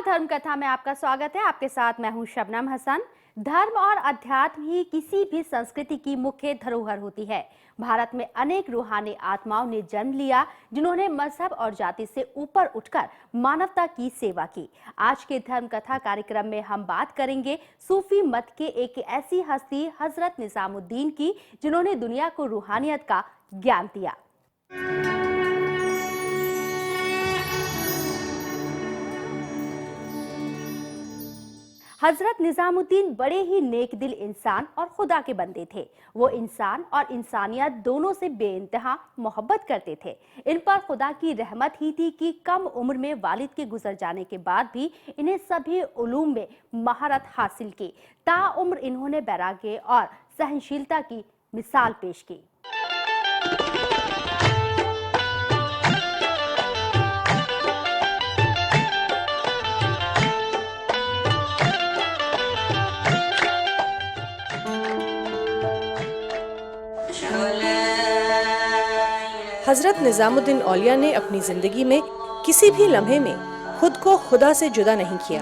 धर्म कथा में आपका स्वागत है। आपके साथ मैं हूं शबनम हसन। धर्म और अध्यात्म ही किसी भी संस्कृति की मुख्य धरोहर होती है। भारत में अनेक रूहानी आत्माओं ने जन्म लिया जिन्होंने मजहब और जाति से ऊपर उठकर मानवता की सेवा की। आज के धर्म कथा कार्यक्रम में हम बात करेंगे सूफी मत के एक ऐसी हस्ती हजरत निजामुद्दीन की जिन्होंने दुनिया को रूहानियत का ज्ञान दिया। हजरत निजामुद्दीन बड़े ही नेक दिल इंसान और खुदा के बंदे थे। वो इंसान और इंसानियत दोनों से बेइंतहा मोहब्बत करते थे। इन पर खुदा की रहमत ही थी कि कम उम्र में वालिद के गुजर जाने के बाद भी इन्हें सभी उलूम में महारत हासिल की। ताउम्र इन्होंने बैरागी और सहनशीलता की मिसाल पेश की। हजरत निजामुद्दीन औलिया ने अपनी जिंदगी में किसी भी लम्हे में खुद को खुदा से जुदा नहीं किया।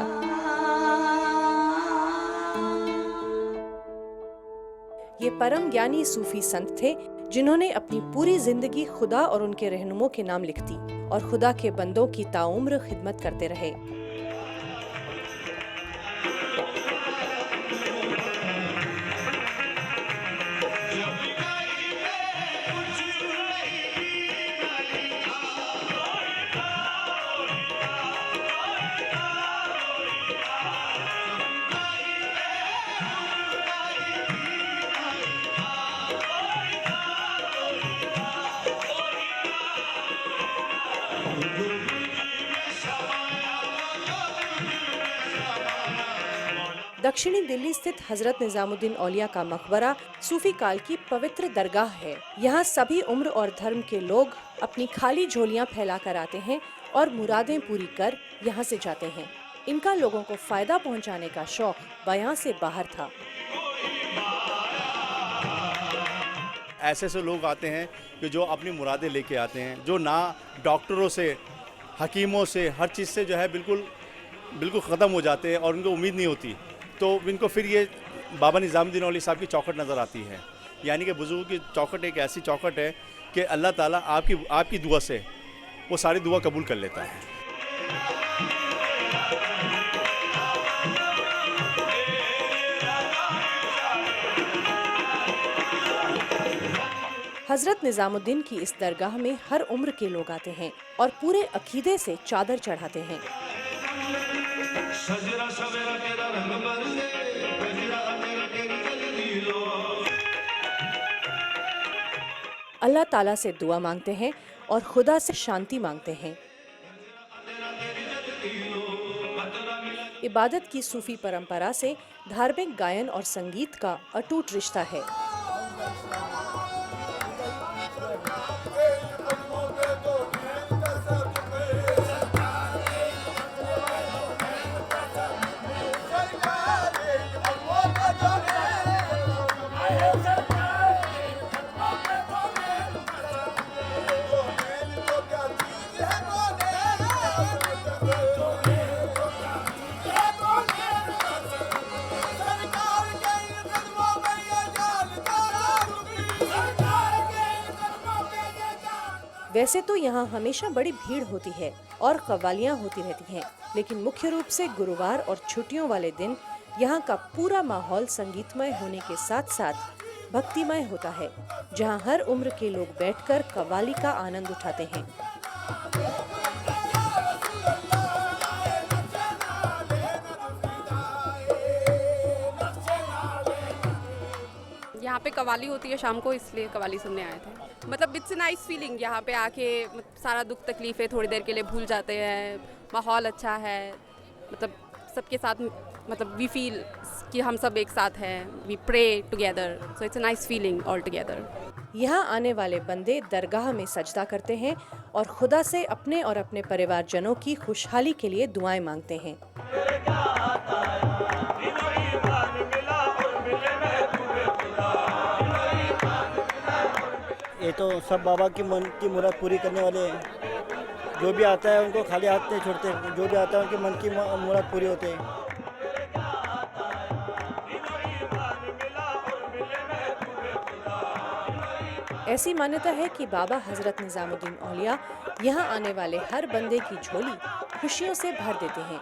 ये परम ज्ञानी सूफी संत थे जिन्होंने अपनी पूरी जिंदगी खुदा और उनके रहनुमों के नाम लिख दी और खुदा के बंदों की ताउम्र खिदमत करते रहे। दक्षिणी दिल्ली स्थित हजरत निजामुद्दीन औलिया का मकबरा सूफी काल की पवित्र दरगाह है। यहाँ सभी उम्र और धर्म के लोग अपनी खाली झोलियाँ फैलाकर आते हैं और मुरादें पूरी कर यहाँ से जाते हैं। इनका लोगों को फायदा पहुँचाने का शौक बयां से बाहर था। ऐसे लोग आते हैं कि जो अपनी मुरादें लेके आते हैं, जो ना डॉक्टरों से, हकीमों से, हर चीज़ से जो है बिल्कुल ख़त्म हो जाते हैं और उनको उम्मीद नहीं होती। तो इनको फिर ये बाबा निजामुद्दीन औलिया साहब की चौखट नज़र आती है। यानी कि बुजुर्ग की चौखट एक ऐसी चौखट है कि अल्लाह ताला आपकी दुआ से वो सारी दुआ कबूल कर लेता है। हजरत निजामुद्दीन की इस दरगाह में हर उम्र के लोग आते हैं और पूरे अकीदे से चादर चढ़ाते हैं। अल्लाह ताला से दुआ मांगते हैं और खुदा से शांति मांगते हैं। इबादत की सूफी परंपरा से धार्मिक गायन और संगीत का अटूट रिश्ता है। वैसे तो यहाँ हमेशा बड़ी भीड़ होती है और कव्वालियाँ होती रहती हैं, लेकिन मुख्य रूप से गुरुवार और छुट्टियों वाले दिन यहाँ का पूरा माहौल संगीतमय होने के साथ साथ भक्तिमय होता है, जहाँ हर उम्र के लोग बैठकर कव्वाली का आनंद उठाते हैं। यहाँ पे कवाली होती है शाम को, इसलिए कवाली सुनने आए थे। मतलब इट्स नाइस फीलिंग, यहाँ पे आके सारा दुख तकलीफें थोड़ी देर के लिए भूल जाते हैं। माहौल अच्छा है, मतलब सबके साथ, मतलब वी फील कि हम सब एक साथ हैं, we pray together, so it's a nice feeling all together. यहाँ आने वाले बंदे दरगाह में सजदा करते हैं और खुदा से अपने और अपने परिवारजनों की खुशहाली के लिए दुआएं मांगते हैं। ये तो सब बाबा की मन की मुराद पूरी करने वाले जो भी आता है उनको खाली हाथ नहीं छोड़ते, जो भी आता है उनके मन की मुराद पूरी होते हैं। ऐसी मान्यता है कि बाबा हजरत निजामुद्दीन औलिया यहाँ आने वाले हर बंदे की झोली खुशियों से भर देते हैं।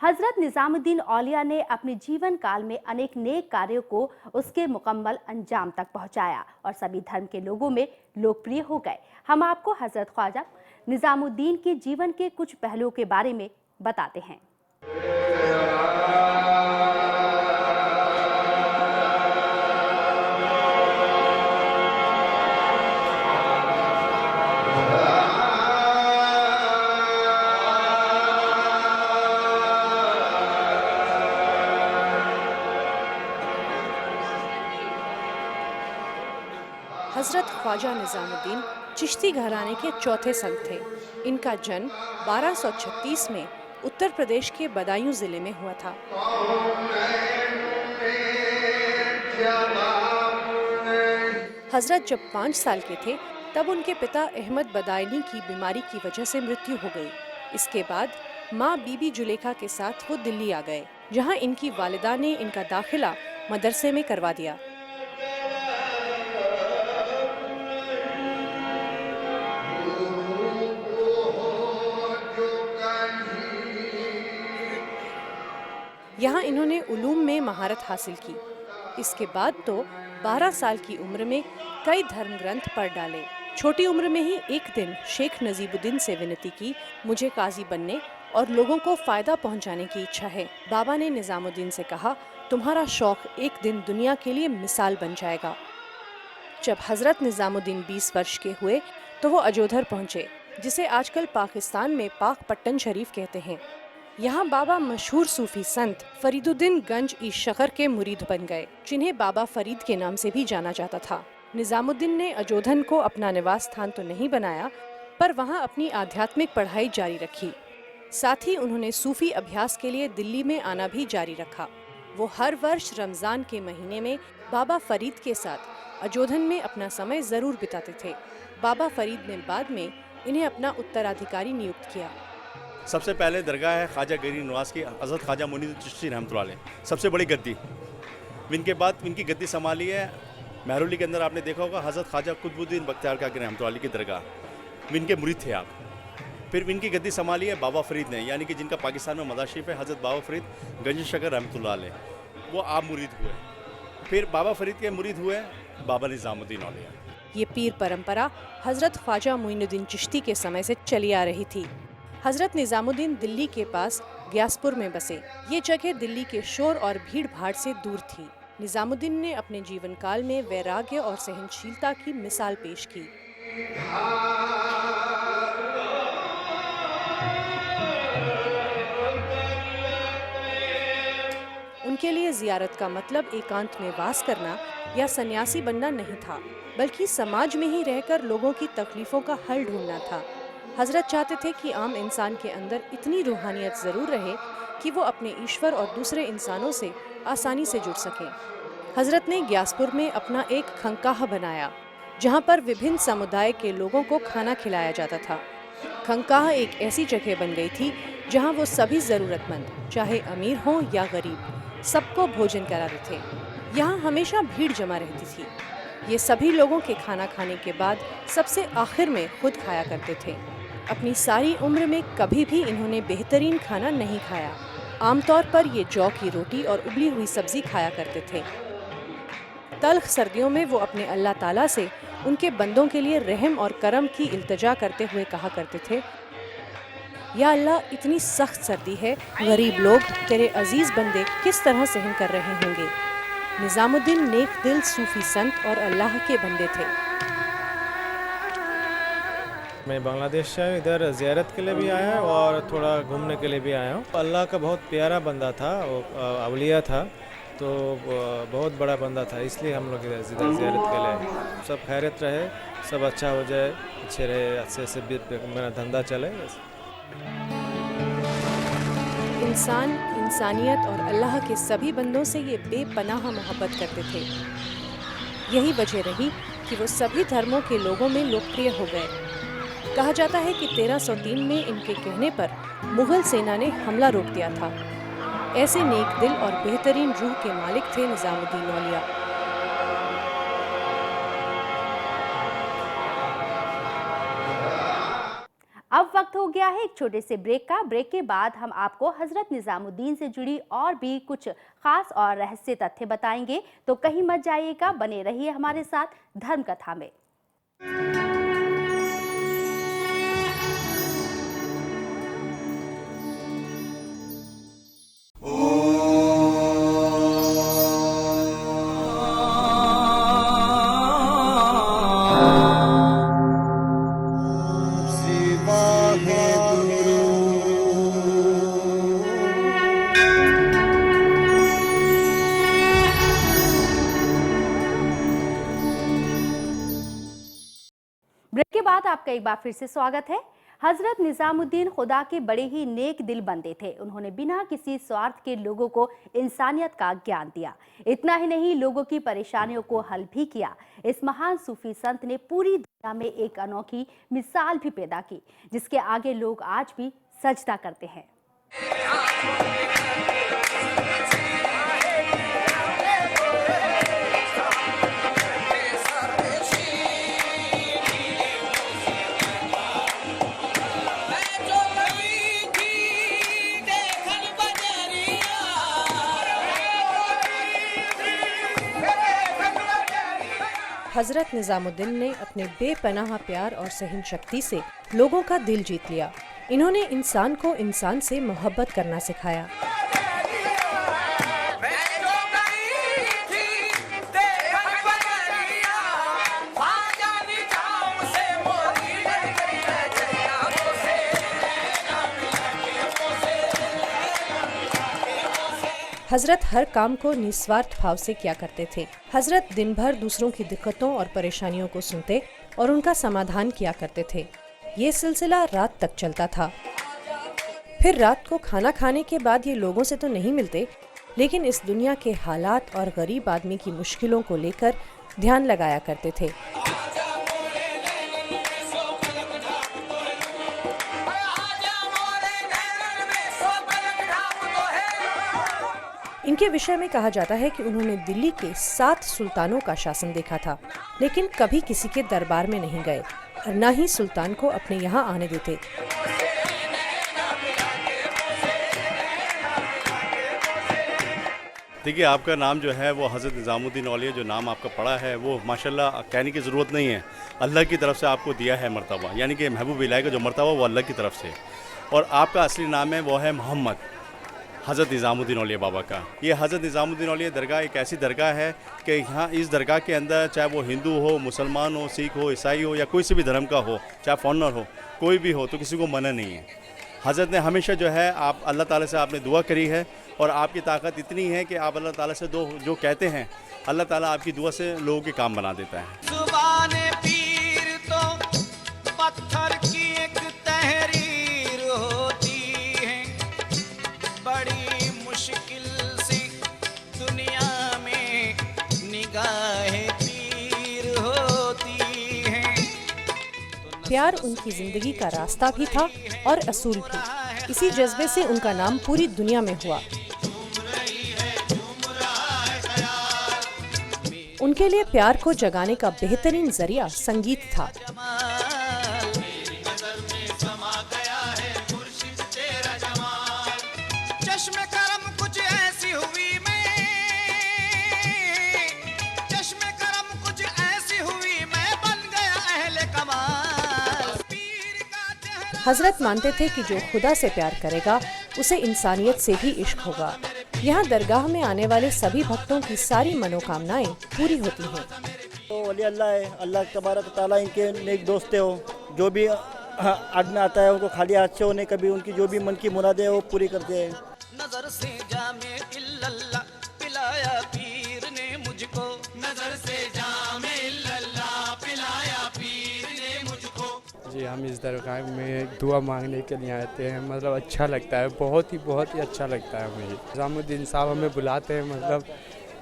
हजरत निजामुद्दीन औलिया ने अपने जीवन काल में अनेक नेक कार्यों को उसके मुकम्मल अंजाम तक पहुंचाया और सभी धर्म के लोगों में लोकप्रिय हो गए। हम आपको हजरत ख्वाजा निजामुद्दीन के जीवन के कुछ पहलुओं के बारे में बताते हैं। हजरत ख्वाजा निजामुद्दीन चिश्ती घराने के चौथे संत थे। इनका जन्म 1236 में उत्तर प्रदेश के बदायूं जिले में हुआ था। हजरत जब 5 साल के थे तब उनके पिता अहमद बदायनी की बीमारी की वजह से मृत्यु हो गई। इसके बाद माँ बीबी जुलेखा के साथ वो दिल्ली आ गए, जहाँ इनकी वालिदा ने इनका दाखिला मदरसे में करवा दिया। यहाँ इन्होंने उलूम में महारत हासिल की। इसके बाद तो 12 साल की उम्र में कई धर्म ग्रंथ पढ़ डाले। छोटी उम्र में ही एक दिन शेख नजीबुद्दीन से विनती की, मुझे काजी बनने और लोगों को फायदा पहुंचाने की इच्छा है। बाबा ने निजामुद्दीन से कहा, तुम्हारा शौक एक दिन दुनिया के लिए मिसाल बन जाएगा। जब हजरत निजामुद्दीन 20 वर्ष के हुए तो वो अजोधर पहुँचे, जिसे आजकल पाकिस्तान में पाक पट्टन शरीफ कहते हैं। यहाँ बाबा मशहूर सूफी संत फरीदुद्दीन गंज ई शकर के मुरीद बन गए, जिन्हें बाबा फरीद के नाम से भी जाना जाता था। निजामुद्दीन ने अजोधन को अपना निवास स्थान तो नहीं बनाया, पर वहाँ अपनी आध्यात्मिक पढ़ाई जारी रखी। साथ ही उन्होंने सूफी अभ्यास के लिए दिल्ली में आना भी जारी रखा। वो हर वर्ष रमजान के महीने में बाबा फरीद के साथ अजोधन में अपना समय जरूर बिताते थे। बाबा फरीद ने बाद में इन्हें अपना उत्तराधिकारी नियुक्त किया। सबसे पहले दरगाह है ख्वाजा गरीब नवाज की, हज़रत ख्वाजा मुइनुद्दीन चिश्ती रहमतुल्लाह अलैह, सबसे बड़ी गद्दी। इनके बाद इनकी गद्दी संभाली है महरौली के अंदर, आपने देखा होगा हज़रत ख्वाजा कुतुबुद्दीन बख्तियार काकी रहमतुल्लाह अलैह की दरगाह, इनके मुरीद थे आप। फिर इनकी गद्दी संभाली है बाबा फरीद ने, यानी कि जिनका पाकिस्तान में मज़ार शरीफ है, हज़रत बाबा फरीद गंज शकर रहमतुल्लाह अलैह, वो आप मुरीद हुए। फिर बाबा फरीद के मुरीद हुए बाबा निजामुद्दीन औलिया। ये पीर परंपरा हजरत ख्वाजा मुइनुद्दीन चिश्ती के समय से चली आ रही थी। हजरत निजामुद्दीन दिल्ली के पास ग्यासपुर में बसे। ये जगह दिल्ली के शोर और भीड़ भाड़ से दूर थी। निजामुद्दीन ने अपने जीवन काल में वैराग्य और सहनशीलता की मिसाल पेश की। उनके लिए जियारत का मतलब एकांत में वास करना या सन्यासी बनना नहीं था, बल्कि समाज में ही रहकर लोगों की तकलीफों का हल ढूंढना था। हजरत चाहते थे कि आम इंसान के अंदर इतनी रूहानियत जरूर रहे कि वो अपने ईश्वर और दूसरे इंसानों से आसानी से जुड़ सके। हजरत ने ग्यासपुर में अपना एक खंकाह बनाया, जहाँ पर विभिन्न समुदाय के लोगों को खाना खिलाया जाता था। खंकाह एक ऐसी जगह बन गई थी जहाँ वो सभी जरूरतमंद, चाहे अमीर हों या गरीब, सबको भोजन कराते थे। यहाँ हमेशा भीड़ जमा रहती थी। ये सभी लोगों के खाना खाने के बाद सबसे आखिर में खुद खाया करते थे। अपनी सारी उम्र में कभी भी इन्होंने बेहतरीन खाना नहीं खाया। आमतौर पर ये जौ की रोटी और उबली हुई सब्जी खाया करते थे। तल्ख सर्दियों में वो अपने अल्लाह ताला से उनके बंदों के लिए रहम और करम की इल्तिजा करते हुए कहा करते थे, या अल्लाह, इतनी सख्त सर्दी है, गरीब लोग तेरे अजीज बंदे किस तरह सहन कर रहे होंगे। निजामुद्दीन नेक दिल सूफी संत और अल्लाह के बंदे थे। मैं बांग्लादेश से हूँ, इधर ज़ियारत के लिए भी आया हूँ और थोड़ा घूमने के लिए भी आया हूँ। अल्लाह का बहुत प्यारा बंदा था, वो अवलिया था, तो बहुत बड़ा बंदा था, इसलिए हम लोग इधर ज़ियारत के लिए आए। सब खैरियत रहे, सब अच्छा हो जाए, अच्छे रहे, अच्छे से मेरा धंधा चले। इंसान, इंसानियत और अल्लाह के सभी बंदों से ये बेपनाह मोहब्बत करते थे। यही वजह रही कि वो सभी धर्मों के लोगों में लोकप्रिय हो गए। कहा जाता है कि 1303 में इनके कहने पर मुगल सेना ने हमला रोक दिया था। ऐसे नेक दिल और बेहतरीन रूह के मालिक थे निजामुद्दीन औलिया। अब वक्त हो गया है एक छोटे से ब्रेक का। ब्रेक के बाद हम आपको हजरत निजामुद्दीन से जुड़ी और भी कुछ खास और रहस्य तथ्य बताएंगे, तो कहीं मत जाइएगा, बने रहिए हमारे साथ धर्म कथा में। ब्रेक के बाद आपका एक बार फिर से स्वागत है। हजरत निजामुद्दीन खुदा के बड़े ही नेक दिल बंदे थे। उन्होंने बिना किसी स्वार्थ के लोगों को इंसानियत का ज्ञान दिया। इतना ही नहीं, लोगों की परेशानियों को हल भी किया। इस महान सूफी संत ने पूरी दुनिया में एक अनोखी मिसाल भी पैदा की, जिसके आगे लोग आज भी सजदा करते हैं। हजरत निजामुद्दीन ने अपने बेपनाह प्यार और सहन शक्ति से लोगों का दिल जीत लिया। इन्होंने इंसान को इंसान से मोहब्बत करना सिखाया। हजरत हर काम को निस्वार्थ भाव से किया करते थे। हजरत दिन भर दूसरों की दिक्कतों और परेशानियों को सुनते और उनका समाधान किया करते थे। ये सिलसिला रात तक चलता था। फिर रात को खाना खाने के बाद ये लोगों से तो नहीं मिलते, लेकिन इस दुनिया के हालात और गरीब आदमी की मुश्किलों को लेकर ध्यान लगाया करते थे। इनके विषय में कहा जाता है कि उन्होंने दिल्ली के 7 सुल्तानों का शासन देखा था, लेकिन कभी किसी के दरबार में नहीं गए और न ही सुल्तान को अपने यहाँ आने देते। देखिए, आपका नाम जो है वो हज़रत निज़ामुद्दीन औलिया जो नाम आपका पड़ा है वो माशाल्लाह कहने की ज़रूरत नहीं है, अल्लाह की तरफ से आपको दिया है मर्तबा, यानी कि महबूब इलाही का जो मर्तबा वो अल्लाह की तरफ से। और आपका असली नाम है वो है मोहम्मद हज़रत निज़ामुद्दीन औलिया बाबा का। ये हज़रत निज़ामुद्दीन औलिया दरगाह एक ऐसी दरगाह है कि यहाँ इस दरगाह के अंदर चाहे वो हिंदू हो, मुसलमान हो, सिख हो, ईसाई हो या कोई से भी धर्म का हो, चाहे फॉरनर हो, कोई भी हो, तो किसी को मना नहीं है। हज़रत ने हमेशा जो है आप अल्लाह ताला से आपने दुआ करी है और आपकी ताकत इतनी है कि आप अल्लाह ताला से जो कहते हैं अल्लाह ताला आपकी दुआ से लोगों के काम बना देता है। ज़ुबाने पीर तो पत्थर की एक तहरीर होती है, बड़ी मुश्किल सी दुनिया में निगाहे पीर होती है। प्यार उनकी जिंदगी का रास्ता भी था और असूल भी। इसी जज्बे से उनका नाम पूरी दुनिया में हुआ। उनके लिए प्यार को जगाने का बेहतरीन जरिया संगीत था। चश्मे करम कुछ ऐसी हुई मैं, चश्मे करम कुछ ऐसी हुई मैं, बन गया अहले कमाल। हजरत मानते थे कि जो खुदा से प्यार करेगा उसे इंसानियत से भी इश्क होगा। यहाँ दरगाह में आने वाले सभी भक्तों की सारी मनोकामनाएं पूरी होती हैं। तो वली अल्लाह है, अल्लाह तबारक तआला इनके नेक दोस्त हो, जो भी आदमी आता है उनको खाली हाथ से होने कभी उनकी जो भी मन की मुरादें हैं वो पूरी करते हैं। नजर से जामे इल्लल्लाह पिलाया पीर ने मुझको, नजर से जामे इल्लल्लाह पिलाया पीर ने मुझको। जी हम इस दरगाह में दुआ मांगने के लिए आते हैं, मतलब अच्छा लगता है, बहुत ही अच्छा लगता है हमें। निजामुद्दीन साहब हमें बुलाते हैं, मतलब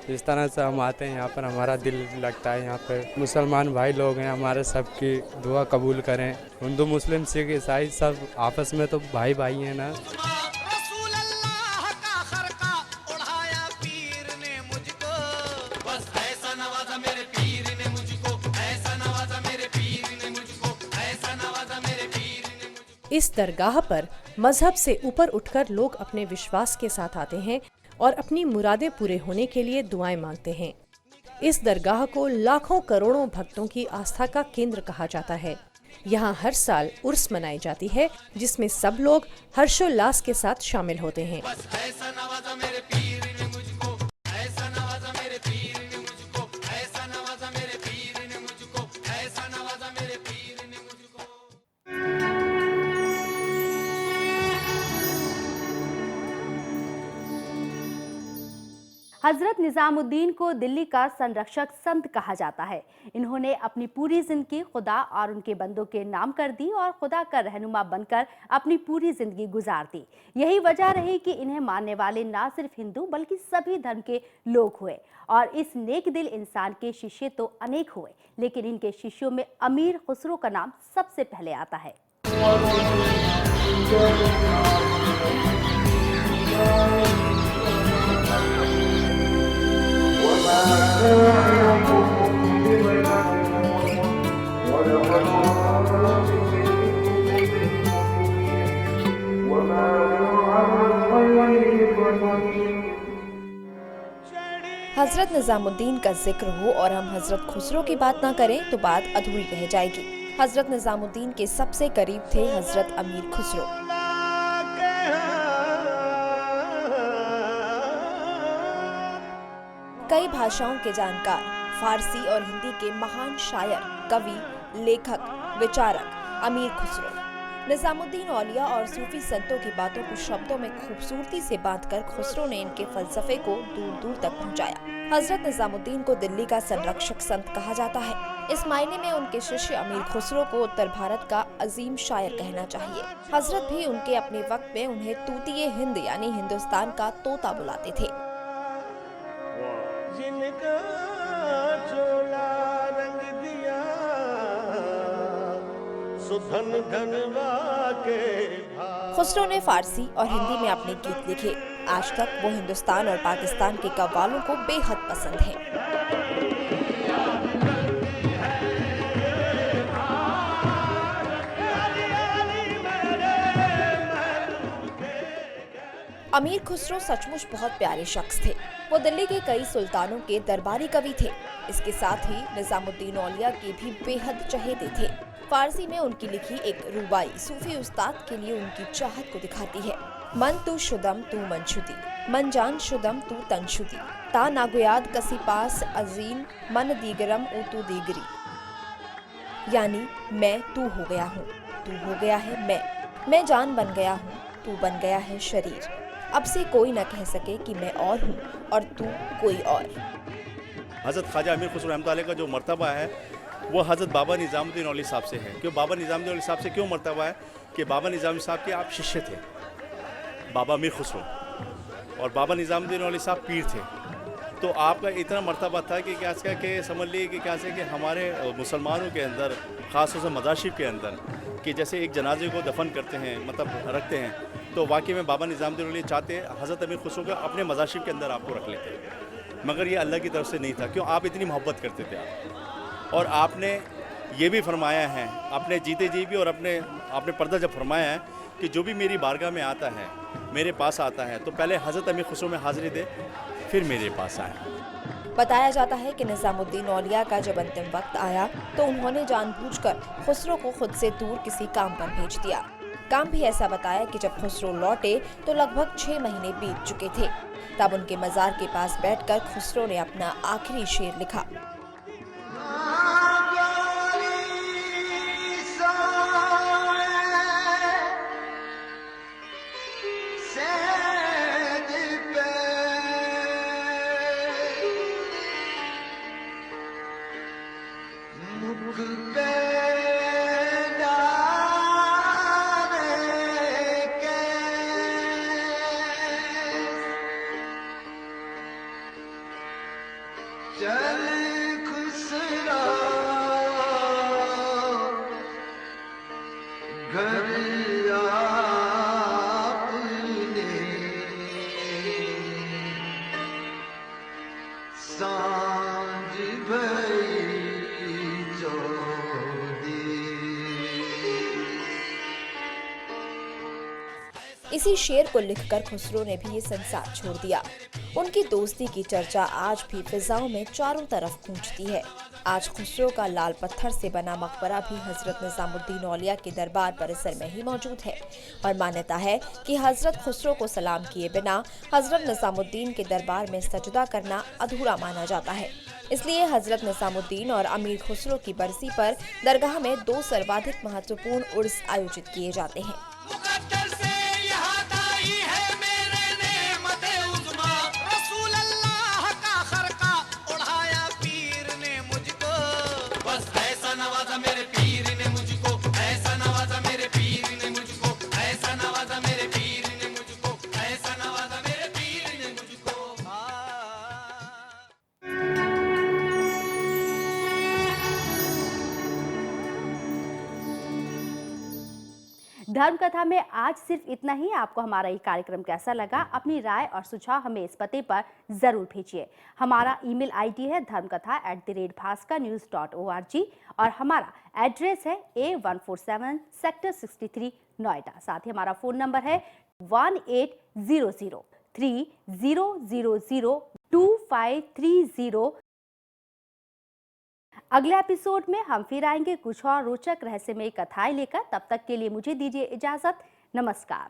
इस तरह से हम आते हैं यहाँ पर, हमारा दिल लगता है यहाँ पर। मुसलमान भाई लोग हैं हमारे, सबकी दुआ कबूल करें। हिंदू मुस्लिम सिख ईसाई सब आपस में तो भाई भाई हैं ना। रसूल अल्लाह का खरका उड़ाया पीर ने मुझको, बस ऐसा नवाजा मेरे पीर ने मुझको, ऐसा नवाजा मेरे पीर ने मुझको, ऐसा नवाजा मेरे पीर ने मुझको। इस दरगाह पर मजहब से ऊपर उठकर लोग अपने विश्वास के साथ आते हैं और अपनी मुरादें पूरे होने के लिए दुआएं मांगते हैं। इस दरगाह को लाखों करोड़ों भक्तों की आस्था का केंद्र कहा जाता है। यहाँ हर साल उर्स मनाई जाती है, जिसमें सब लोग हर्षोल्लास के साथ शामिल होते हैं। बस ऐसा नवाजा मेरे पीर ने मुझको, ऐसा नवाजा मेरे पीर ने मुझको, ऐसा नवाजा मेरे पीर ने मुझको, ऐसा नवाजा मेरे पीर ने मुझको। हजरत निजामुद्दीन को दिल्ली का संरक्षक संत कहा जाता है। इन्होंने अपनी पूरी जिंदगी खुदा और उनके बंदों के नाम कर दी और खुदा का रहनुमा बनकर अपनी पूरी जिंदगी गुजार दी। यही वजह रही कि इन्हें मानने वाले ना सिर्फ हिंदू बल्कि सभी धर्म के लोग हुए। और इस नेक दिल इंसान के शिष्य तो अनेक हुए, लेकिन इनके शिष्यों में अमीर खुसरो का नाम सबसे पहले आता है। हजरत निजामुद्दीन का जिक्र हो और हम हजरत खुसरो की बात ना करें तो बात अधूरी रह जाएगी। हजरत निजामुद्दीन के सबसे करीब थे हजरत अमीर खुसरो। कई भाषाओं के जानकार, फारसी और हिंदी के महान शायर, कवि, लेखक, विचारक अमीर खुसरो। निजामुद्दीन औलिया और सूफी संतों की बातों को शब्दों में खूबसूरती से बांधकर खुसरो ने इनके फलसफे को दूर दूर तक पहुंचाया। हजरत निजामुद्दीन को दिल्ली का संरक्षक संत कहा जाता है। इस मायने में उनके शिष्य अमीर खुसरो को उत्तर भारत का अजीम शायर कहना चाहिए। हजरत भी उनके अपने वक्त में उन्हें तूतिए हिंद यानी हिंदुस्तान का तोता बुलाते थे। जिनका चोला रंग दिया सुधन धनवा के खुसरो ने फारसी और हिंदी में अपने गीत लिखे। आज तक वो हिंदुस्तान और पाकिस्तान के कव्वालों को बेहद पसंद हैं। अमीर खुसरो सचमुच बहुत प्यारे शख्स थे। वो दिल्ली के कई सुल्तानों के दरबारी कवि थे। इसके साथ ही निजामुद्दीन औलिया के भी बेहद चहेते थे। फारसी में उनकी लिखी एक रुबाई सूफी उस्ताद के लिए उनकी चाहत को दिखाती है। मन तू शुदम तू मनशुदी, मन जान शुदम तू तनशुदी, ता नागुयाद कसी पास अजीम मन दीगरम ओ तू दीगरी। यानी मैं तू हो गया हूँ, तू हो गया है मैं जान बन गया हूँ, तू बन गया है शरीर। अब से कोई न कह सके कि मैं और हूँ और तू कोई और। हज़रत ख्वाजा अमीर खुसरो रहमतुल्लाह का जो मर्तबा है वो हज़रत बाबा निज़ामुद्दीन औली साहब से है। क्यों बाबा निज़ामुद्दीन औली साहब से क्यों मर्तबा है कि बाबा निज़ामुद्दीन साहब के आप शिष्य थे, बाबा अमीर खुसरो, और बाबा निज़ामुद्दीन औली साहब पीर थे। तो आपका इतना मर्तबा था कि क्या कि समझ लीजिए कि क्या से कि हमारे मुसलमानों के अंदर ख़ास तौर से मदाशिब के अंदर कि जैसे एक जनाजे को दफन करते हैं, मतलब रखते हैं, तो वाकई में बाबा निज़ामुद्दीन औली चाहते हज़रत अमीर खुसरो को अपने मदाशिब के अंदर आपको रख लेते, मगर ये अल्लाह की तरफ से नहीं था। क्यों? आप इतनी मोहब्बत करते थे आप। और आपने ये भी फरमाया है अपने जीते जी भी और अपने पर्दा जब फरमाया है कि जो भी मेरी बारगाह में आता है, मेरे पास आता है, तो पहले हज़रत अमीर खुसरो में हाज़िरी दे, फिर मेरे पास आए। बताया जाता है कि निजामुद्दीन औलिया का जब अंतिम वक्त आया तो उन्होंने जानबूझकर खुसरो को खुद से दूर किसी काम पर भेज दिया। काम भी ऐसा बताया कि जब खुसरो लौटे तो लगभग 6 महीने बीत चुके थे। तब उनके मजार के पास बैठकर खुसरो ने अपना आखिरी शेर लिखा। घर आपने सांझ भई चौदी। इसी शेर को लिखकर खुसरो ने भी ये संसार छोड़ दिया। उनकी दोस्ती की चर्चा आज भी फिजाओं में चारों तरफ गूंजती है। आज खुसरो का लाल पत्थर से बना मकबरा भी हजरत निजामुद्दीन औलिया के दरबार परिसर में ही मौजूद है और मान्यता है कि हजरत खुसरो को सलाम किए बिना हजरत निजामुद्दीन के दरबार में सजदा करना अधूरा माना जाता है। इसलिए हजरत निजामुद्दीन और अमीर खुसरो की बरसी पर दरगाह में 2 सर्वाधिक महत्वपूर्ण उर्स आयोजित किए जाते हैं। मुकद्दर से याद आई है मेरे नेमत उज़्मा, रसूल अल्लाह का खरका उड़ाया पीर ने मुझको। बस ऐसा नवाजा मेरे पीर ने मुझको, ऐसा नवाजा मेरे पीर ने मुझको, ऐसा नवाजा मेरे पीर ने मुझको, ऐसा नवाजा मेरे पीर ने मुझको। धर्म कथा में आज सिर्फ इतना ही। आपको हमारा ये कार्यक्रम कैसा लगा, अपनी राय और सुझाव हमें इस पते पर जरूर भेजिए। हमारा ईमेल आईडी है dharmkatha@bhaskarnews.org और हमारा एड्रेस है A147 सेक्टर 63 नोएडा। साथ ही हमारा फोन नंबर है 180030002530। अगले एपिसोड में हम फिर आएंगे कुछ और रोचक रहस्यमय कथाएं लेकर। तब तक के लिए मुझे दीजिए इजाजत। नमस्कार।